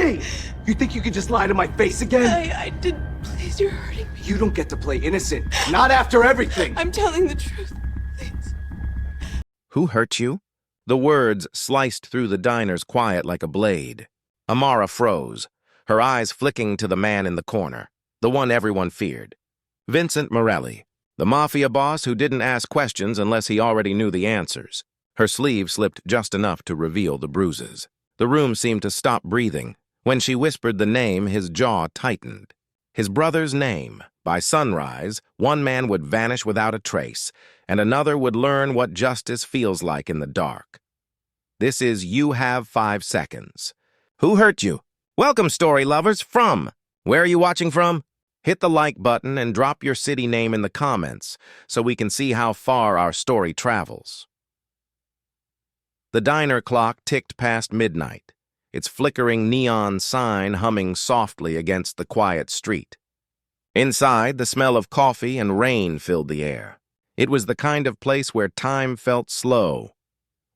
me! You think you could just lie to my face again? I did. Please, you're hurting me. You don't get to play innocent. Not after everything! I'm telling the truth. Please. Who hurt you? The words sliced through the diner's quiet like a blade. Amara froze, her eyes flicking to the man in the corner, the one everyone feared. Vincent Morelli, the Mafia boss who didn't ask questions unless he already knew the answers. Her sleeve slipped just enough to reveal the bruises. The room seemed to stop breathing. When she whispered the name, his jaw tightened. His brother's name. By sunrise, one man would vanish without a trace, and another would learn what justice feels like in the dark. This is You Have 5 Seconds. Who hurt you? Welcome, story lovers. From? Where are you watching from? Hit the like button and drop your city name in the comments so we can see how far our story travels. The diner clock ticked past midnight, its flickering neon sign humming softly against the quiet street. Inside, the smell of coffee and rain filled the air. It was the kind of place where time felt slow,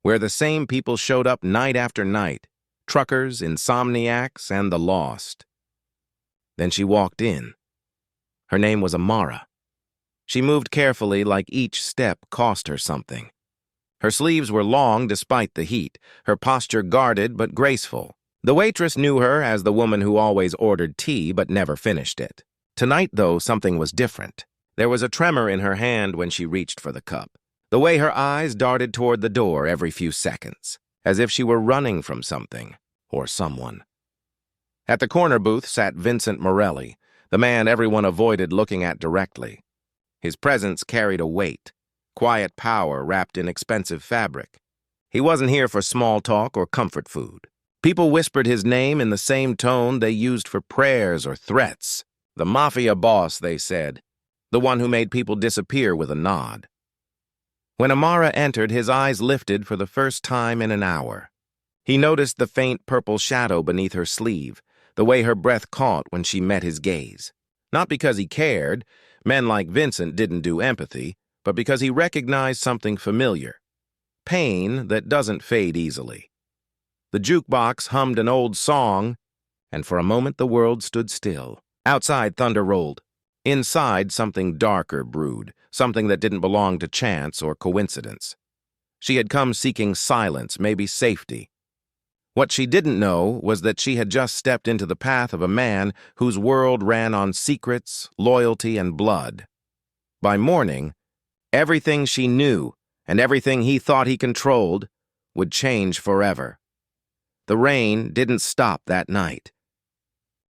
where the same people showed up night after night, truckers, insomniacs, and the lost. Then she walked in. Her name was Amara. She moved carefully, like each step cost her something. Her sleeves were long despite the heat, her posture guarded but graceful. The waitress knew her as the woman who always ordered tea but never finished it. Tonight, though, something was different. There was a tremor in her hand when she reached for the cup, the way her eyes darted toward the door every few seconds, as if she were running from something or someone. At the corner booth sat Vincent Morelli, the man everyone avoided looking at directly. His presence carried a weight, quiet power wrapped in expensive fabric. He wasn't here for small talk or comfort food. People whispered his name in the same tone they used for prayers or threats. The Mafia boss, they said, the one who made people disappear with a nod. When Amara entered, his eyes lifted for the first time in an hour. He noticed the faint purple shadow beneath her sleeve, the way her breath caught when she met his gaze. Not because he cared, men like Vincent didn't do empathy, but because he recognized something familiar. Pain that doesn't fade easily. The jukebox hummed an old song, and for a moment the world stood still. Outside, thunder rolled. Inside, something darker brewed, something that didn't belong to chance or coincidence. She had come seeking silence, maybe safety. What she didn't know was that she had just stepped into the path of a man whose world ran on secrets, loyalty, and blood. By morning, everything she knew and everything he thought he controlled would change forever. The rain didn't stop that night.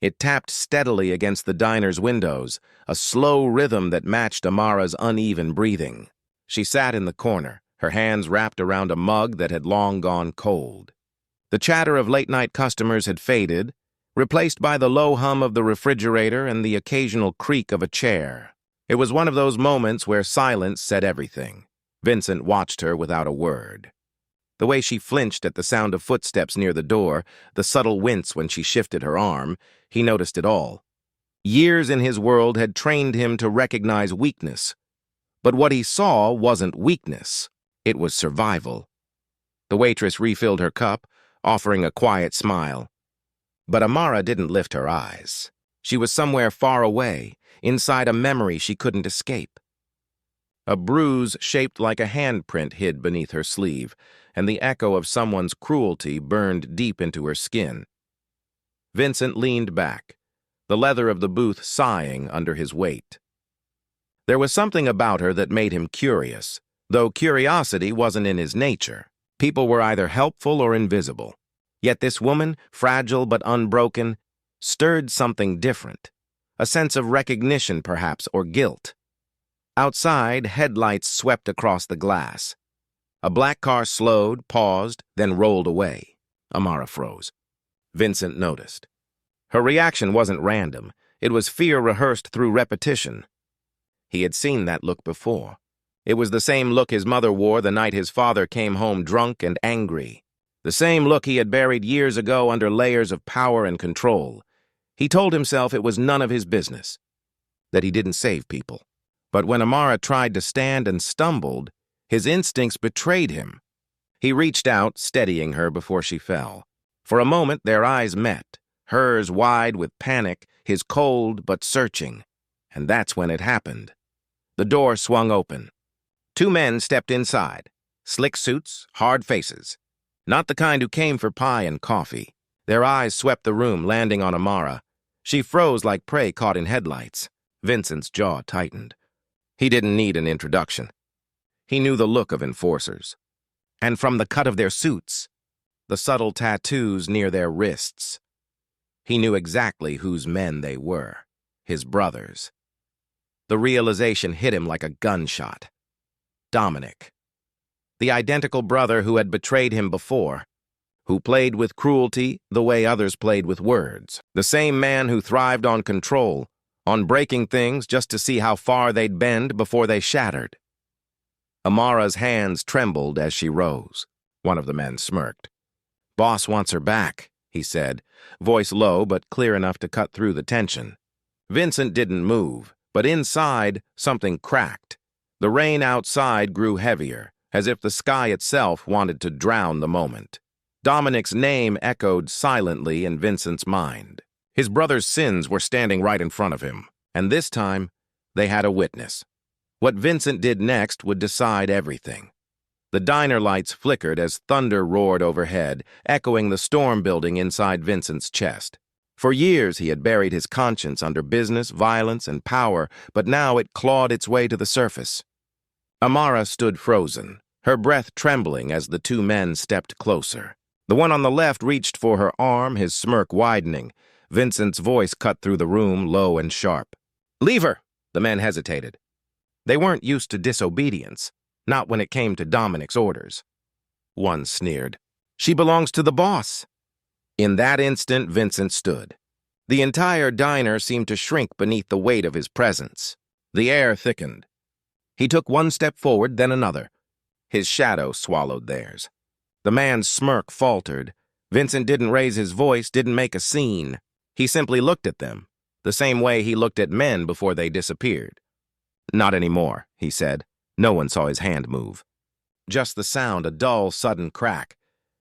It tapped steadily against the diner's windows, a slow rhythm that matched Amara's uneven breathing. She sat in the corner, her hands wrapped around a mug that had long gone cold. The chatter of late-night customers had faded, replaced by the low hum of the refrigerator and the occasional creak of a chair. It was one of those moments where silence said everything. Vincent watched her without a word. The way she flinched at the sound of footsteps near the door, the subtle wince when she shifted her arm, he noticed it all. Years in his world had trained him to recognize weakness. But what he saw wasn't weakness. It was survival. The waitress refilled her cup, offering a quiet smile. But Amara didn't lift her eyes. She was somewhere far away, inside a memory she couldn't escape. A bruise shaped like a handprint hid beneath her sleeve, and the echo of someone's cruelty burned deep into her skin. Vincent leaned back, the leather of the booth sighing under his weight. There was something about her that made him curious, though curiosity wasn't in his nature. People were either helpful or invisible. Yet this woman, fragile but unbroken, stirred something different, a sense of recognition perhaps, or guilt. Outside, headlights swept across the glass. A black car slowed, paused, then rolled away. Amara froze. Vincent noticed. Her reaction wasn't random. It was fear rehearsed through repetition. He had seen that look before. It was the same look his mother wore the night his father came home drunk and angry. The same look he had buried years ago under layers of power and control. He told himself it was none of his business, that he didn't save people. But when Amara tried to stand and stumbled, his instincts betrayed him. He reached out, steadying her before she fell. For a moment, their eyes met, hers wide with panic, his cold but searching. And that's when it happened. The door swung open. Two men stepped inside. Slick suits, hard faces. Not the kind who came for pie and coffee. Their eyes swept the room, landing on Amara. She froze like prey caught in headlights. Vincent's jaw tightened. He didn't need an introduction. He knew the look of enforcers. And from the cut of their suits, the subtle tattoos near their wrists, he knew exactly whose men they were, his brothers. The realization hit him like a gunshot. Dominic. The identical brother who had betrayed him before, who played with cruelty the way others played with words. The same man who thrived on control, on breaking things just to see how far they'd bend before they shattered. Amara's hands trembled as she rose. One of the men smirked. "Boss wants her back," he said, voice low but clear enough to cut through the tension. Vincent didn't move, but inside, something cracked. The rain outside grew heavier, as if the sky itself wanted to drown the moment. Dominic's name echoed silently in Vincent's mind. His brother's sins were standing right in front of him, and this time, they had a witness. What Vincent did next would decide everything. The diner lights flickered as thunder roared overhead, echoing the storm building inside Vincent's chest. For years he had buried his conscience under business, violence, and power, but now it clawed its way to the surface. Amara stood frozen, her breath trembling as the two men stepped closer. The one on the left reached for her arm, his smirk widening. Vincent's voice cut through the room, low and sharp. "Leave her!" The men hesitated. They weren't used to disobedience, not when it came to Dominic's orders. One sneered. "She belongs to the boss." In that instant, Vincent stood. The entire diner seemed to shrink beneath the weight of his presence. The air thickened. He took one step forward, then another. His shadow swallowed theirs. The man's smirk faltered. Vincent didn't raise his voice, didn't make a scene. He simply looked at them, the same way he looked at men before they disappeared. "Not anymore," he said. No one saw his hand move. Just the sound, a dull, sudden crack.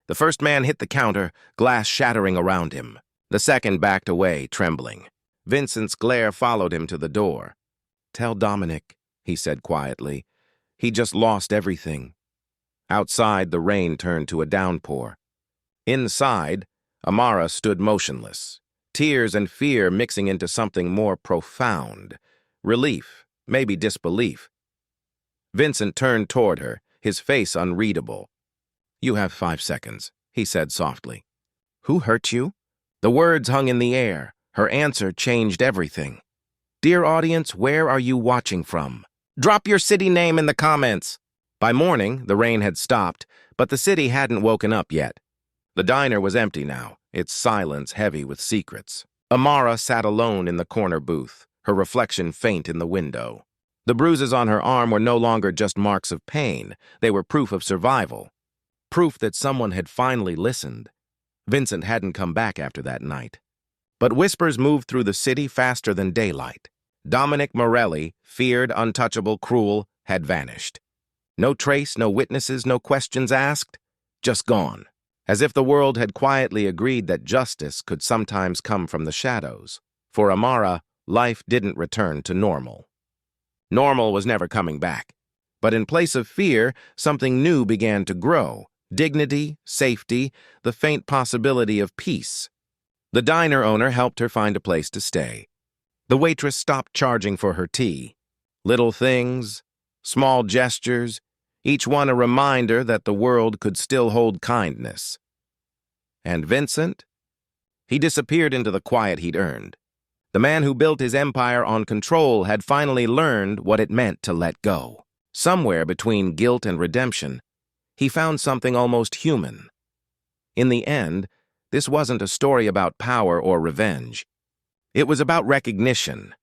The first man hit the counter, glass shattering around him. The second backed away, trembling. Vincent's glare followed him to the door. "Tell Dominic," he said quietly. "He just lost everything." Outside, the rain turned to a downpour. Inside, Amara stood motionless, tears and fear mixing into something more profound. Relief, maybe disbelief. Vincent turned toward her, his face unreadable. "You have 5 seconds," he said softly. "Who hurt you?" The words hung in the air. Her answer changed everything. "Dear audience, where are you watching from? Drop your city name in the comments." By morning, the rain had stopped, but the city hadn't woken up yet. The diner was empty now, its silence heavy with secrets. Amara sat alone in the corner booth, her reflection faint in the window. The bruises on her arm were no longer just marks of pain. They were proof of survival. Proof that someone had finally listened. Vincent hadn't come back after that night. But whispers moved through the city faster than daylight. Dominic Morelli, feared, untouchable, cruel, had vanished. No trace, no witnesses, no questions asked. Just gone. As if the world had quietly agreed that justice could sometimes come from the shadows. For Amara, life didn't return to normal. Normal was never coming back. But in place of fear, something new began to grow. Dignity, safety, the faint possibility of peace. The diner owner helped her find a place to stay. The waitress stopped charging for her tea. Little things, small gestures, each one a reminder that the world could still hold kindness. And Vincent? He disappeared into the quiet he'd earned. The man who built his empire on control had finally learned what it meant to let go. Somewhere between guilt and redemption, he found something almost human. In the end, this wasn't a story about power or revenge. It was about recognition.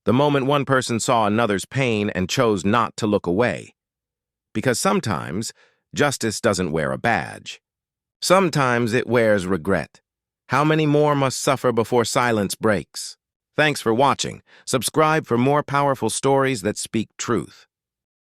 The moment one person saw another's pain and chose not to look away. Because sometimes, justice doesn't wear a badge. Sometimes it wears regret. How many more must suffer before silence breaks? Thanks for watching. Subscribe for more powerful stories that speak truth.